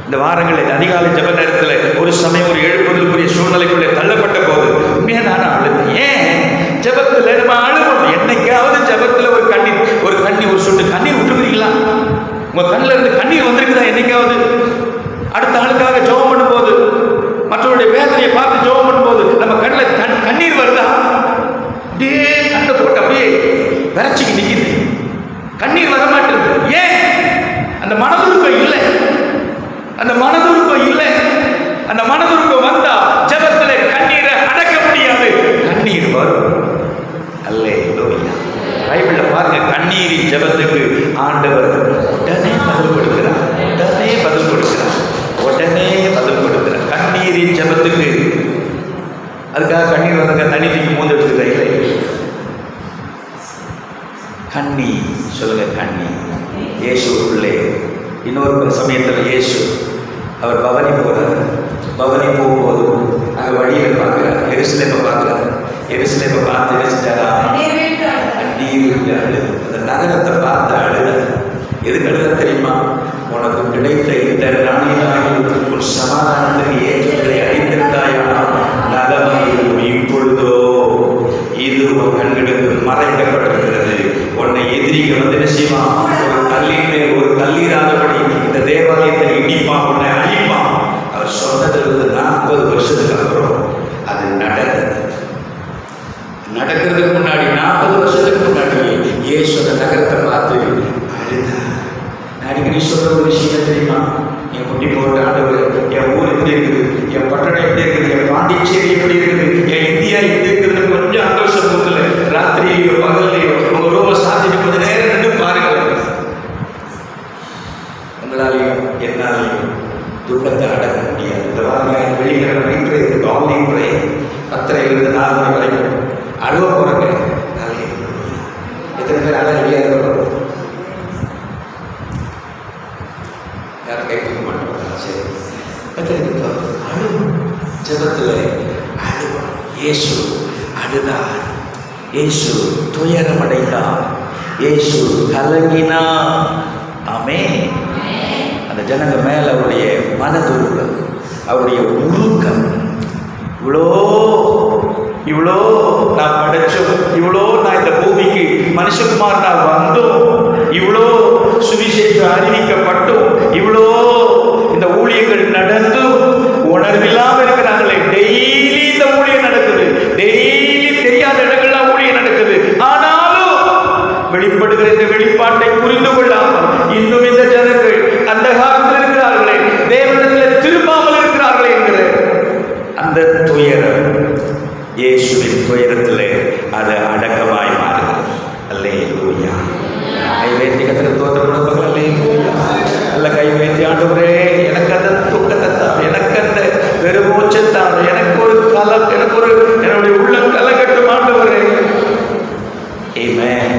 இந்த வாரங்களில் அதிகாலை ஜப நேரத்தில் ஒரு சமயம் ஒரு எழுப்புதலுக்குரிய சூழ்நிலைக்குள்ளே தள்ளப்பட்ட போது உண்மையாக நானும் அழுதேன். ஏன்? ஜபத்தில் நம்ம அழுவோம். என்னைக்காவது ஜபத்தில் ஒரு கண்ணீர் ஒரு சொட்டு கண்ணீர் விட்டுருக்கீங்களா? உங்கள் கண்ணில் இருந்து கண்ணீர் வந்திருக்குதா என்னைக்காவது? அடுத்த ஆளுக்காக ஜெபம் பண்ணும்போது, மற்றவருடைய வேதனையை பார்த்து ஜெபம் பண்ணும்போது நம்ம கண்ணில் கண்ணீர் வருதா? அப்படியே கண்ணை போட்டு அப்படியே விரைச்சிக்கு நிற்கிது, கண்ணீர் வரமாட்டேங்குது. ஏன்? அந்த மனதுருக்கம் இல்லை. அந்த மன பைபிள்ல பாருங்க, கண்ணீரின் ஜெபத்துக்கு ஆண்டவர் உடனே பதில் கொடுக்கிறார். உடனே பதில் கொடுக்கிறார். உடனே பதில் கொடுக்கிறார். கண்ணீரின் ஜெபத்துக்கு. அதுக்காக கண்ணீர் வந்தாங்க தண்ணி தூக்கி மூந்து எடுத்துக்கிற இல்லை. கண்ணி சொல்லுங்க, கண்ணி. இயேசுக்குள்ளே இன்னொரு சமயத்தில் இயேசு அவர் பவனி போகிறார். பவனி போகும்போது அங்கே வழியில் பார்க்குறார், எருசலேமை பார்க்குறார். எருசலேமை பார்த்து யோசிச்சாரா, கண்ணீர் அழுது. அந்த நகரத்தை பார்த்து அழுத. எதுக்கு அழுத தெரியுமா? உனக்கு கிடைத்த இந்த நாளிலாகிய ஒரு சமாதானத்துக்கு ஏற்றங்களை அழித்திருந்தாயானால் நலமாயிருக்கும். இப்பொழுதோ இது உன் கண்களுக்கு மறைக்கப்பட்டிருக்கிறது. உன்னை எதிரிகள் வந்து என்ன செய்வான்? ஒரு கல்லீராதபடி இந்த தேவாலயத்தை இடிப்பான், உன்னை அழிப்பான். அவர் சொன்னதிலிருந்து 40 வருஷத்துக்கு அப்புறம் அது நடக்கிறதுக்கு முன்னாடி 40 வருஷத்துக்கு முன்னாடி இயேசு அந்த நகரத்தை பார்த்து அழுதார். அடிக்கடி சொல்ற ஒரு விஷயம் தெரியுமா? என் குட்டி போட்ட ஆண்டவர், என் ஊர் எப்படி இருக்குது, என் பட்டணம் எப்படி இருக்குது, என் பாண்டிச்சேரி எப்படி இருக்குது, என் இந்தியா எப்படி இருக்குதுன்னு கொஞ்சம் சந்தோஷத்துல ராத்திரியிலையோ பகல்லையோ உங்க ரொம்ப சாத்திட்டு கொஞ்ச நேரம் நின்று பாருங்கள். உங்களாலையும் என்னாலையும் துன்பத்தை அடக்க முடியாது. இந்த வாரம் வெளிக்கிழமை இருக்கு, ஆன்லைன் முறை 10:30 4 மணி வரைக்கும் அழுவ போறாங்க. எத்தனை பேர் அழ ரெடியாக இருக்கணும்? யாரும் கேட்க மாட்டோம். சரி, அழுவும். ஜெபத்தில் அழுவோம். இயேசு அழுதார். இயேசு துயரமடைந்தார். இயேசு கலங்கினார். ஆமென். அந்த ஜனங்க மேல அவருடைய மனதுருக்கம், அவருடைய உருக்கம், இவ்வளோ நான் படைச்சோம், இவ்வளோ நான் இந்த பூமிக்கு மனுஷகுமார் நான் வந்தோம், இவ்வளோ சுவிசேஷம் அறிவிக்கப்பட்டோம், இவ்வளோ இந்த ஊழியர்கள் நடந்தும் உணர்வில்லாமல் இருக்கிறாங்களே. டெய்லி இந்த ஊழியம் நடக்குது, டெய்லி தெரியாத இடங்கள்லாம் ஊழியம் நடக்குது. ஆனாலும் வெளிப்படுகிற இந்த வெளிப்பாட்டை புரிந்து கொள்ளாமல் இன்னும் இந்த ஜனங்கள் அந்த காலத்தில் இருக்கிறார்களே, தேவனிடத்தில் திரும்பாமல் இருக்கிறார்களே என்கிற அந்த துயரம் இயேசுவின் துயரத்திலே அது அடக்கமாய் மாறுகிறது. அல்லேலூயா. கை வைத்து கர்த்தருக்கு ஸ்தோத்திரம் கொடுப்பாங்க. அல்லேலூயா. அல்ல கை வைத்து, ஆண்டவரே எனக்கு அந்த துக்கத்தை தான், எனக்கு அந்த பெருமூச்சை தான், எனக்கு ஒரு என்னுடைய உள்ளம் கலக்கட்டும் ஆண்டவரே. ஆமென்.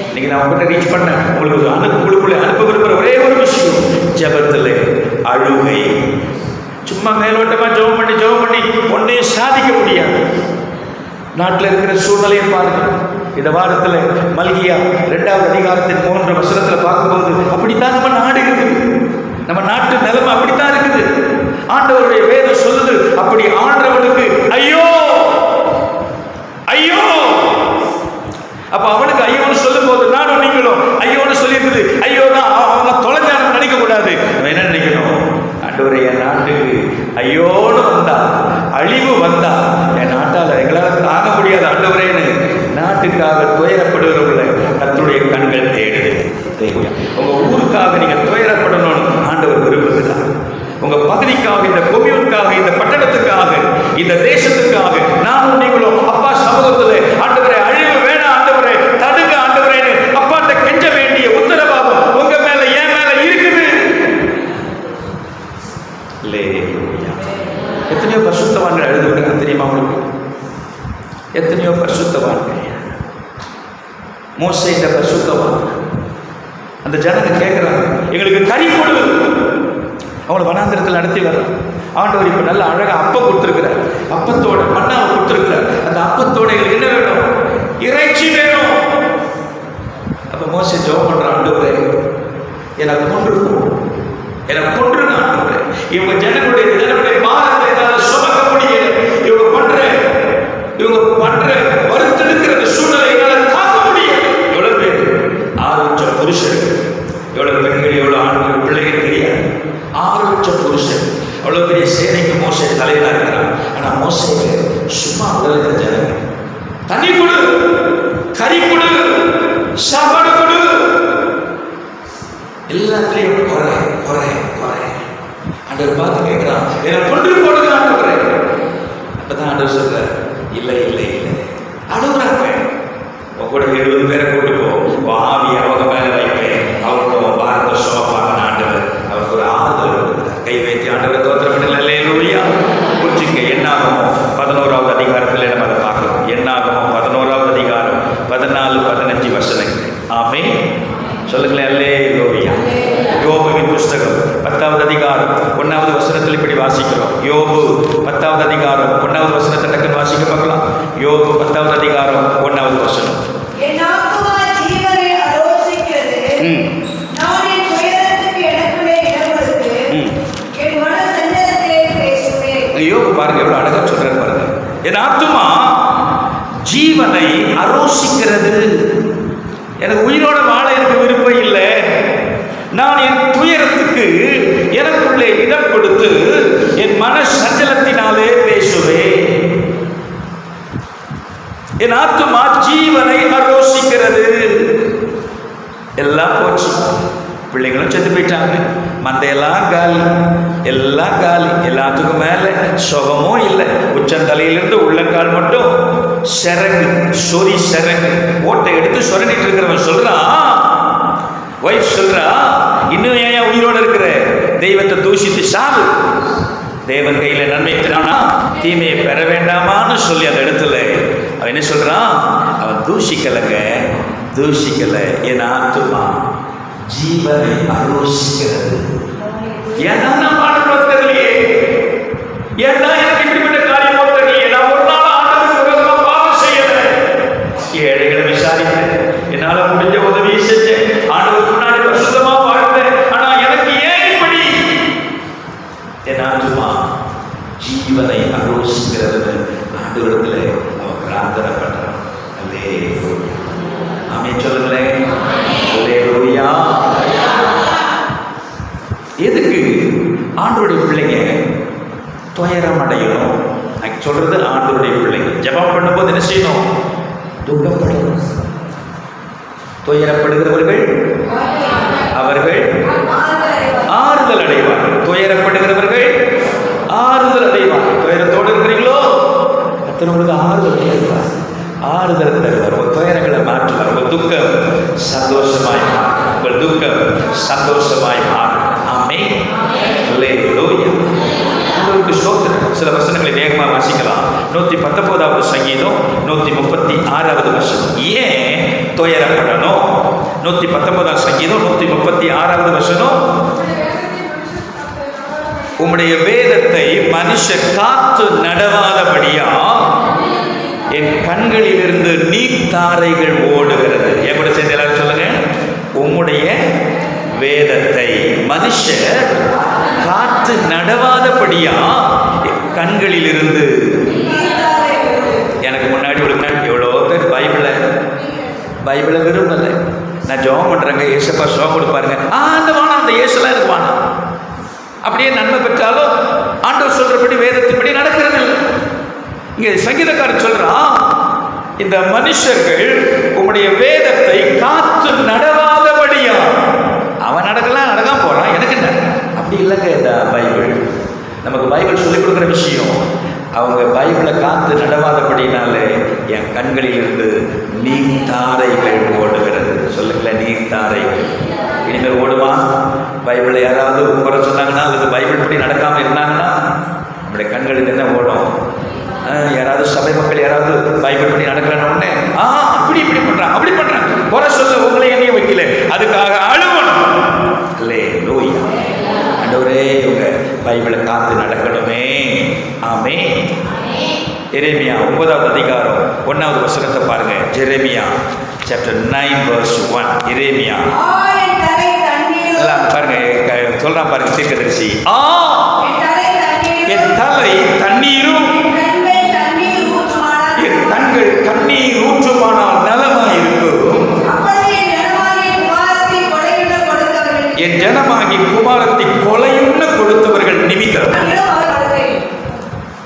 இன்னைக்கு நான் உங்கள்கிட்ட ரீச் பண்ணேன், உங்களுக்குள்ளே அனுப்ப விரும்புகிற ஒரே ஒரு விஷயம், ஜெபத்திலே அழுகை. சும்மா மேலோட்டமா ஜெபம் பண்ணி ஒன்றையும் சாதிக்க முடியாது. நாட்டில் இருக்கிற சூழ்நிலையை பாருங்க. இந்த வாரத்தில் மல்கியா 2வது அதிகாரத்தின் 3 வசனத்தில் பார்க்கும்போது அப்படித்தான் நம்ம நாடு இருக்குது, நம்ம நாட்டு நிலைமை அப்படித்தான் இருக்குது. ஆண்டவருடைய வேதம் சொல்லுது, அப்படி ஆண்டவனுக்கு ஐயோ ஐயோ. அப்ப அவனுக்கு ஐயோன்னு சொல்லும் போது நானும் நீங்களும் ஐயோன்னு சொல்லியிருக்குது. ஐயோ தான் அவங்க தொலைஞ்சாலும் நினைக்க கூடாது. என்ன நினைக்கணும்? ஆண்டவரே, என் நாட்டுக்கு ஐயோன்னு வந்தா, அழிவு வந்தா, என் நாட்டால் எங்களால் தாங்க முடியாது ஆண்டவரேன்னு நாட்டுக்காக துயரப்படுகிறவங்களை கர்த்தருடைய கண்கள் தேடுது. உங்க ஊருக்காக நீங்க துயரப்படணும்னு ஆண்டவர் விரும்புகிறார். உங்க பகுதிக்காக, இந்த கொம்யூனுக்காக, இந்த பட்டணத்துக்காக, இந்த தேசத்துக்காக நானும் நீங்களும் அப்பா சமூகத்தில் ஆண்டவரே அழிவு வேணாம் ஆண்டவரே, தடுங்க ஆண்டவரேன்னு அப்பாட்ட கெஞ்ச வேண்டிய உத்தரவாதம் உங்க மேல, என் மேல இருக்குது. எத்தனையோ பரிசுத்தவான்கள் எழுதுகிறாங்க தெரியுமா உங்களுக்கு? எத்தனையோ பரிசுத்தவான்கள். மோசே இந்த பரிசுத்தவான். அந்த ஜனங்க கேட்கிறாங்க, எங்களுக்கு கறி கொடு. அவங்களை வனாந்திரத்தில் நடத்தி வர ஆண்டவர் இப்ப நல்ல அழகா அப்பம் கொடுத்துருக்கிறார், அப்பத்தோட மண்ணாவை கொடுத்துருக்கிறார். அந்த அப்பத்தோட எங்களுக்கு என்ன வேணும்? இறைச்சி வேணும். அப்ப மோசே ஜெபம் பண்ற, ஆண்டவரே எனக்கு கொன்றுக்கும், எனக்கு கொன்றுங்க ஆண்டவரே. இவங்க ஜனங்களுடைய பாரத்தை என்னால் சுமக்க முடியல. இவங்க பண்ற வருத்தெடுக்கிற சூழ்நிலை என்னால் தாக்க முடியல. எவ்வளவு பேர்? 6 லட்சம் புருஷர்கள், எவ்வளவு பெண்கள், எவ்வளவு ஆண்கள், பிள்ளைகள் தெரியாது. 6 லட்சம் புருஷன், அவ்வளவு பெரிய சேனைக்கு மோசே தலைவரா இருக்கிறான். ஆனா மோசே சும்மா உடலுக்கு ஜனங்க தண்ணி கொடு, கறி கொடு, சாப்பாடு கொடு, எல்லாத்திலையும் குறை குறை குறை. ஆண்டவர் பார்த்து கேட்கிறான், என்னை கொண்டு போடுங்க ஆண்டவரே. அப்பதான் ஆண்டவர் சொல்ற, இல்லை இல்லை இல்லை, அழுகுறாங்க. உங்க கூட 70 பேரை கூட்டு போ, ஆவி அவங்க மேல வைப்பேன், அவங்க பாரத சோப்பாங்க ஆண்டவர் அவருக்கு ஒரு ஆறுதல் கொடுத்தார். கை வைத்து ஆண்டவரை தோத்திரம் பண்ணல. அல்லேலூயா. குறிச்சிங்க. என்னாகமோ 11வது அதிகாரத்தில் நம்ம அதை பார்க்கலாம். என்னாகமோ 11வது அதிகாரம் 14-15 வசனங்கள். ஆமென். சொல்லுங்களேன். அல்லேலூயா. யோபுவின் புஸ்தகம் 10வது அதிகாரம் 1வது வசனத்தில் இப்படி வாசிக்கிறோம். யோபு 10வது அதிகாரம் 1வது வசனத்தை டக்குன்னு வாசிக்க பார்க்கலாம். யோபு 10வது அதிகாரம் 1வது வசனம். யோபு பாருங்க எவ்வளவு அழகா சொல்றாரு பாருங்க. என் ஆத்துமா ஜீவனை அரோசிக்கிறது. எனக்கு உயிரோட வாழ எனக்கு விருப்பம் இல்லை. நான் என் துயரத்துக்கு எனக்குள்ளே இடம் கொடுத்து என் மன சஞ்சலத்தினாலே பேசுவேன். என் ஆத்துமா ஜீவனை அரோசிக்கிறது. எல்லாம் போச்சு. பிள்ளைங்களும் செத்து போயிட்டாங்க. மந்தையெல்லாம் காலி, எல்லாம் காலி. எல்லாத்துக்கும் மேல சுகமும் இல்லை. உச்சந்தலையிலிருந்து உள்ளங்கால் மட்டும் சிறங்கு, சொறி சிறங்கு. ஓட்டை எடுத்து சொரண்டிட்டு இருக்கிறவன் சொல்றான், வைஃப் சொல்றா, இன்னும் ஏன் உயிரோட இருக்கிற? தெய்வத்தை தூஷித்து சாவு. தேவன் கையில நன்மை பெறானா தீமையை பெற வேண்டாமான்னு சொல்லி அந்த இடத்துல அவன் என்ன சொல்றான்? அவன் தூஷிக்கலங்க, தூஷிக்கல. என் ஆத்துமா ஜீவனை அரோசிக்கிறது. ஏன்னா நான் பாடுறது தெரியலையே, ஏன்னா எனக்கு இப்படிப்பட்ட காரியமோ தெரியலையே, நான் ஒரு நாள் ஆண்டவருக்கு விரோதமா பாவம் செய்யல. ஏழைகளை விசாரித்தேன், என்னால முடிஞ்ச உதவியை செஞ்சேன், ஆண்டவருக்கு முன்னாடி பரிசுத்தமா வாழ்ந்தேன். ஆனா எனக்கு ஏன் இப்படி? என் ஆத்துமா ஜீவனை அரோசிக்கிறது. ஆண்டவரிடத்துல அவன் பிரார்த்தனை பண்றான். அல்லேலூயா. ஆமென் சொல்லுங்களேன். அல்லேலூயா. எதுக்கு ஆண்டவருடைய பிள்ளைங்க துயரம் அடையணும்? நான் சொல்றது ஆண்டவருடைய பிள்ளைங்க ஜெபம் பண்ணும்போது என்ன செய்யணும்? துக்கப்படணும். துயரப்படுகிறவர்கள் அவர்கள் ஆறுதல் அடைவார்கள். துயரப்படுகிறவர்கள் ஆறுதல் அடைவார்கள். துயரத்தோடு இருக்கிறீங்களோ கர்த்தர் உங்களுக்கு ஆறுதல் அடைவார், ஆறுதல் தருவார். உங்கள் துயரங்களை மாற்றுவார். உங்கள் துக்கம் சந்தோஷமாய் மாறும். உங்கள் துக்கம் சந்தோஷமாய் மாறும். ஆமென். அல்லேலூயா. உங்களுக்கு ஸ்தோத்திரம். சில வசனங்களை வேகமாக வாசிக்கலாம். 119வது சங்கீதம் 136வது வசனம். ஏன் துயரப்படணும்? 119வது சங்கீதம் 136வது வசனம். உம்முடைய வேதத்தை மனுஷர் காத்து நடவாதபடியா என் கண்களிலிருந்து நீர்த்தாரைகள் ஓடுகிறது. எப்படி சேர்ந்து எல்லாரும் சொல்லுங்க. உம்முடைய வேதத்தை மனுஷர் காத்து நடவாதபடியா என் கண்களிலிருந்து. எனக்கு முன்னாடி எவ்வளோ பேர் பைபிளை விரும்பலை. நான் ஜெபம் பண்றேங்க, ஏசப்பா சுகம் கொடுப்பாருங்க. அந்த வானம், அந்த ஏசுலாம் எனக்கு வானம். அப்படியே நன்மை பெற்றாலும் ஆண்டவர் சொல்றபடி வேதத்தின்படி நடக்கிறது இல்லை. இங்க சங்கீதக்காரர் சொல்றான், இந்த மனுஷர்கள் உம்முடைய வேதத்தை காத்து நடவாதபடியா. அவன் நடக்காம போறான், எனக்கு என்ன? அப்படி இல்லைங்க. இந்த பைபிள் நமக்கு பைபிள் சொல்லிக் கொடுக்குற விஷயம். அவங்க பைபிளை காத்து நடவாதபடினாலே என் கண்களில் இருந்து நீர்த்தாரைகள் ஓடுகிறது. சொல்லுங்களேன், நீர்த்தாரைகள். இனிமேல் ஓடுவான். பைபிளை யாராவது குறை சொன்னாங்கன்னா, அல்லது பைபிள் படி நடக்காம இருந்தாங்கன்னா நம்முடைய கண்களில் என்ன ஓடும்? யாராவது சபை மக்கள் யாராவது பைபிள் படி நடக்கணும்னு இப்படி பண்றான், அப்படி பண்றான், குறை சொல்ல உங்களை என்னைய வைக்கல, அதுக்காக அழுவணும். அல்லேலூயா. ஆண்டவரே இவங்க பைபிளை காத்து நடக்கணுமே. ஆமென். எரேமியா 9வது அதிகாரம் 1வது வசனத்தை பாருங்க. எரேமியா chapter 9 verse 1. எரேமியா எல்லாம் பாருங்க, சொல்றான் பாருங்க தீர்க்கதரிசி. என் தலை தண்ணீரும் என் கண்கள் கண்ணீர் ஊற்றுமானால் நலமாயிருக்கும். என் ஜனமாகி குமாரத்தை கொலையுண்ண கொடுத்தவர்கள் நிமித்தம்.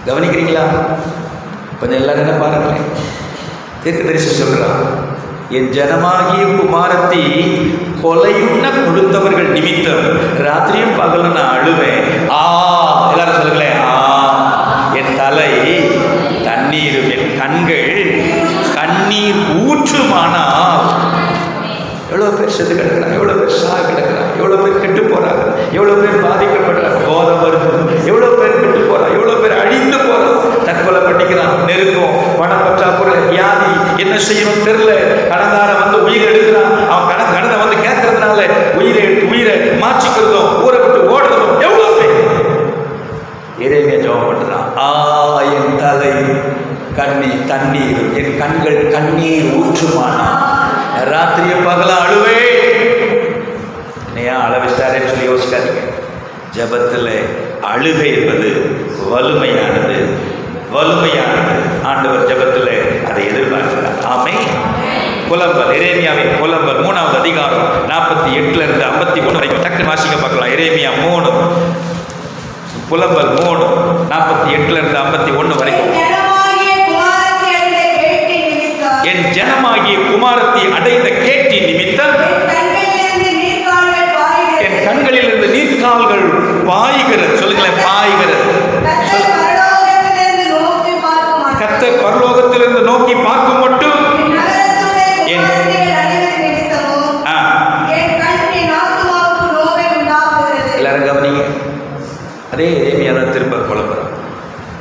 கவனிக்கிறீங்களா? கொஞ்சம் எல்லாரும் என்ன பாருங்களேன். தீர்க்கதரிசி சொல்றான், என் ஜனமாகிய குமாரத்தை கொலையுண்ண கொடுத்தவர்கள் நிமித்தம் ராத்திரியும் பகலும் நான் அழுவேன். எல்லாரும் சொல்லுங்களேன். என் தலை தண்ணீரும் என் கண்கள் கண்ணீர் ஊற்றுமானால் எவ்வளோ பேர் செத்து கிடக்கிறாங்க, எவ்வளோ பேர் சாக கிடக்கிறாங்க, எவ்வளோ பேர் கெட்டு போறாங்க, எவ்வளோ பேர் பாதிக்கப்படுறாங்க, போதை வருது, எவ்வளோ பேர் கெட்டு போறாங்க, எவ்வளோ பேர் அழிந்து போறாங்க, தற்கொலை பண்ணிக்கிறான், நெருக்கம், பணப்பற்றாக்குறை, வியாதி, என்ன செய்யணும் தெரியல, கடன்காரன் வந்து உயிரை எடுக்கிறான், அவன் கடனை வந்து கேட்கறதுனால உயிரை மாற்றிக்கிறதும் ஊரை விட்டு ஓடுறதும் எவ்வளோ பேர். எரேமியா ஜெபம் பண்றான், என் தலை தண்ணீர், என் கண்கள் கண்ணீர் ஊற்றுமானா, ராத்திரிய பகல அழுவே. என்னையா அளவிட்டாரேன்னு சொல்லி யோசிக்காதீங்க. ஜபத்தில் அழுகை என்பது வலிமையானது. ஆண்டவர் ஜபத்தில் அதை எதிர்பார்க்கிறார். ஆமென். புலம்பல், எரேமியாவின் புலம்பல் 3வது அதிகாரம் 48 to 51 வரைக்கும் டக்கு வாசிக்க பார்க்கலாம். எரேமியா 3, புலம்பல் 3, 48 to 51 வரைக்கும். என் ஜனமாகிய குமாரத்தி அடைந்த கேட்டின் நிமித்தம் என் கண்களில் இருந்து நீர்க்கால்கள் பாய்கிறது. சொல்லுங்களேன், பாய்கிறது. கர்த்தர் பரலோகத்திலிருந்து நோக்கி பார்க்கும் மட்டும் எல்லாரும் கவனிங்க. அதே எரேமியாதான் திரும்ப புலம்புறான்.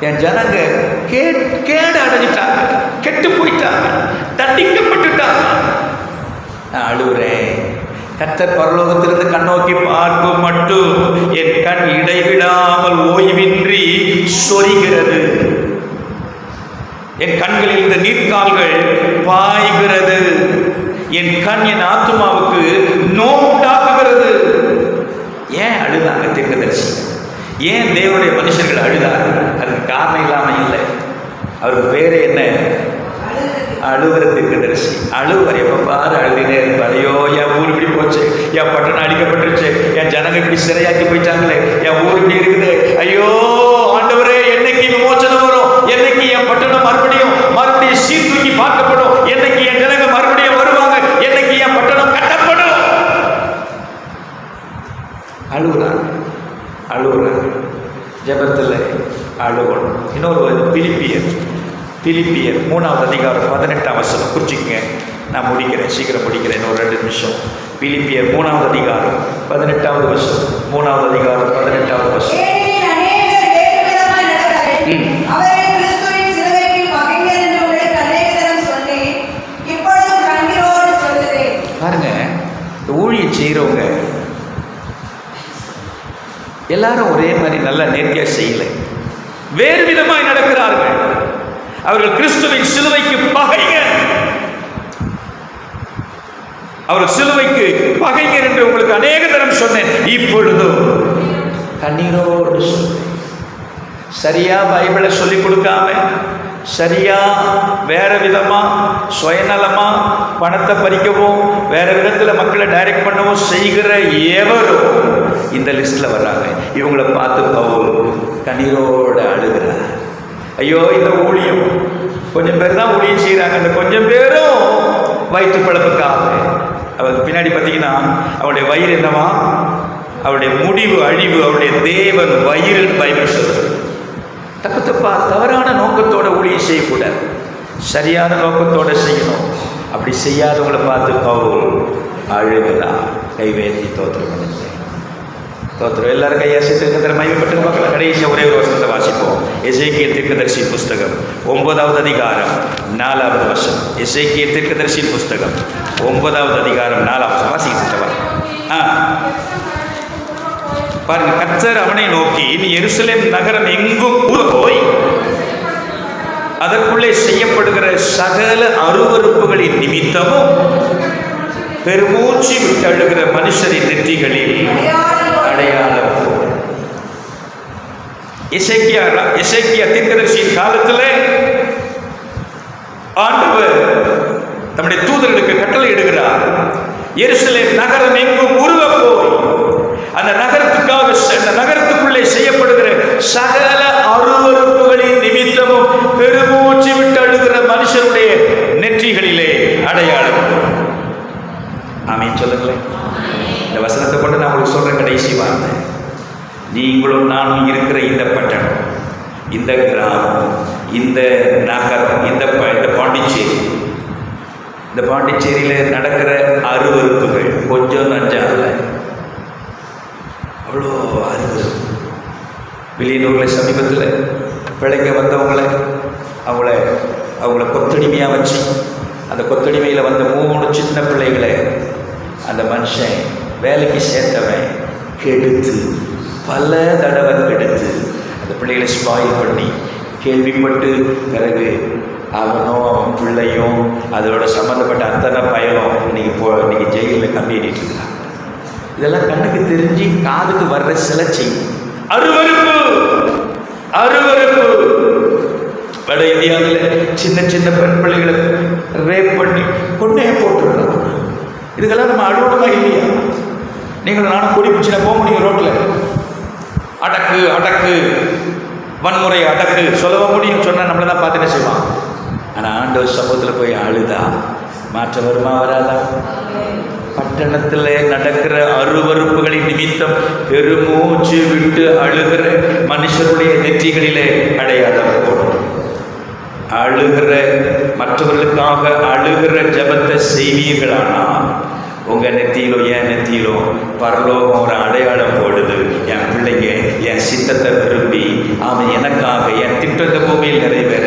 என் ஜனங்க கேடு அடைஞ்சிட்டாங்க, கெட்டு போயிட்டாங்க, தண்டிக்கப்பட்டுட்டாங்க. நான் அழுவுறேன். கர்த்தர் பரலோகத்திலிருந்து கண்ணோக்கி பார்க்கும் மட்டும் என் கண் இடைவிடாமல் ஓய்வின்றி சொரிகிறது. என் கண்களில் இந்த நீர்க்கால்கள் பாய்கிறது. என் கண் என் ஆத்துமாவுக்கு நோவுண்டாக்குகிறது. ஏன் அழுதாங்க தீர்க்கதரிசி? ஏன் தேவனுடைய மனுஷர்கள் அழுதாங்க? அதுக்கு காரணம் இல்லாமல் இல்லை. அவருக்கு பேரே என்ன? அழுகிற தீர்க்கதரிசி. அழுவார். எப்போ பாரு அழுதினே இருப்பார். ஐயோ, என் ஊர் இப்படி போச்சு, என் பட்டணம் அழிக்கப்பட்டுருச்சு, என் ஜனங்க இப்படி சிறையாக்கி போயிட்டாங்களே, என் ஊர் இப்படி இருக்குது, ஐயோ ஆண்டவரே, என்னைக்கு விமோசனம் வரும், என்னைக்கு என் பட்டணம் மறுபடியும் சீர்தூக்கி பார்க்கப்படும், என்னைக்கு என் ஜனங்க மறுபடியும் வருவாங்க, என்னைக்கு என் பட்டணம் கட்டப்படும். அழுகுறாங்க. ஜெபத்தில் அழுகணும். இன்னொரு பிலிப்பியர் 3வது அதிகாரம் 18ஆம் வசனம் குறிச்சிக்கங்க. நான் முடிக்கிறேன், சீக்கிரம் முடிக்கிறேன், இன்னொரு 2 நிமிஷம். பிலிப்பியர் 3வது அதிகாரம் 18வது வசனம். 3வது அதிகாரம் 18வது வசனம். பாருங்க, ஊழியம் செய்கிறவங்க எல்லாரும் ஒரே மாதிரி நல்லா நேர்த்தியாக செய்யலை, வேறு விதமாய் நடக்கிறார்கள். அவர்கள் கிறிஸ்துவின் சிலுவைக்கு பகைஞர். அவர் சிலுவைக்கு பகைஞர் என்று உங்களுக்கு அநேக தரம் சொன்னேன். இப்பொழுதும் கண்ணீரோடு சரியா பைபிளை சொல்லிக் கொடுக்காம, சரியா வேற விதமா சுயநலமா பணத்தை பறிக்கவும், வேற விதத்தில் மக்களை டைரக்ட் பண்ணவும் செய்கிற எவரும் இந்த லிஸ்ட்ல வர்றாங்க. இவங்களை பார்த்து பவுல் கண்ணீரோட அழுகிறார். ஐயோ, இந்த ஊழியம் கொஞ்சம் பேர் தான் ஊழியம் செய்கிறாங்க, இந்த கொஞ்சம் பேரும் வயிற்று பழப்புக்காக. அவருக்கு பின்னாடி பார்த்தீங்கன்னா அவருடைய வயிறு என்னவா? அவருடைய முடிவு அழிவு. அவருடைய தேவன் வயிறு பைபிள் சொல்லுது. தப்பா தவறான நோக்கத்தோட ஊழியம் செய்யக்கூடாது, சரியான நோக்கத்தோட செய்யணும். அப்படி செய்யாதவங்களை பார்த்து பவுல் அழுகிறா. கைவேத்தி தோத்திரம் பண்ணுங்க. தோத்திரம் எல்லாரும் கையாசித்திருக்கிற மையப்பட்டு பார்க்கலாம். கடைசியாக ஒரே ஒரு வசனத்தை வாசிப்போம். எசேக்கியேல் தீர்க்கதரிசி புஸ்தகம் 9வது அதிகாரம் 4வது வசனம். எசேக்கியேல் தீர்க்கதரிசி புஸ்தகம் 9வது அதிகாரம் 4வது வசனம் வாசிக்கிட்டவா? பாருங்க, கர்த்தர் அவனை நோக்கி, நீ எருசலேம் நகரம் எங்கும் போய் அதற்குள்ளே செய்யப்படுகிற சகல அருவருப்புகளின் நிமித்தமும் பெருமூச்சு விட்டு அழுகிற மனுஷரின் நெற்றிகளில் அடையாளம். எசேக்கியா தீர்க்கதரிசியின் காலத்தில் ஆண்டவர் தம்முடைய தூதர்களுக்கு கட்டளை இடுகிறார். எருசலேம் நகரம் எங்கும் உருவ போய் அந்த நகரத்துக்குள்ளே செய்யப்படுகிற சகல அருவருப்புகளின் நிமித்தமும் பெருமூச்சு விட்டு அழுகிற மனுஷருடைய நெற்றிகளிலே அடையாளம். ஆமென் சொல்லுங்களேன். இந்த வசனத்தை கொண்டு நான் உங்களுக்கு சொல்ற கடைசி வார்த்தை, நீங்களும் நானும் இருக்கிற இந்த பட்டணம், இந்த கிராமம், இந்த நகரம், இந்த பாண்டிச்சேரி, இந்த பாண்டிச்சேரியில் நடக்கிற அருவருப்புகள் கொஞ்சம் நஞ்சால அவ்வளோ அருவருப்பு. வெளியூரில் சமீபத்தில் பிள்ளைங்க வந்தவங்களை அவங்கள கொத்தடிமையாக வச்சு அந்த கொத்தடிமையில் வந்த 3 சின்ன பிள்ளைகளை அந்த மனுஷன் வேலைக்கு சேர்த்தவன் கெடுத்து பல தடவை கெடுத்து அந்த பிள்ளைகளை ஸ்பாயில் பண்ணி கேள்விப்பட்டு பிறகு அவன் பிள்ளையும் அதோட சம்மந்தப்பட்ட அத்தனை பயனும் இன்னைக்கு ஜெயிலில் கம்பிட்டு இருக்கான். இதெல்லாம் கண்ணுக்கு தெரிஞ்சு காதுக்கு வர்ற சில செய்தி. அருவருப்பு அருவருப்பு. வட இந்தியாவில் சின்ன சின்ன பெண் பிள்ளைகளை ரேப் பண்ணி கொண்டே போட்டுருக்கலாம். இதுக்கெல்லாம் நம்ம அலுவலகமாக இல்லையா? நீங்கள் நானும் கொடி பிடிச்சினா போக முடியும் ரோட்டில். அடக்கு அடக்கு வன்முறை அடக்கு சொல்லவும் முடியும். சொன்னால் நம்மளை தான் பார்த்து என்ன செய்வான். ஆனால் ஆண்டவர் சமூகத்தில் போய் அழுதா மாற்றம் வருமா வராதா? பட்டணத்தில் நடக்கிற அருவருப்புகளின் நிமித்தம் பெருமூச்சு விட்டு அழுகிற மனுஷருடைய நெற்றிகளிலே அடையாளம் போடும். அழுகிற மற்றவர்களுக்காக அழுகிற ஜபத்தை செய்வீர்களானால் உங்கள் நெத்தியிலோ என் நெத்தியிலோ பரலோகம் ஒரு அடையாளம் போடுது. என் பிள்ளைங்க என் சித்தத்தை விரும்பி அவன் எனக்காக என் திட்டத்தை பூமியில் நிறைவேற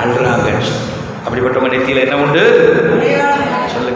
அழுறாங்க. அப்படிப்பட்டவங்க நெத்தியில் என்ன உண்டு? சொல்ல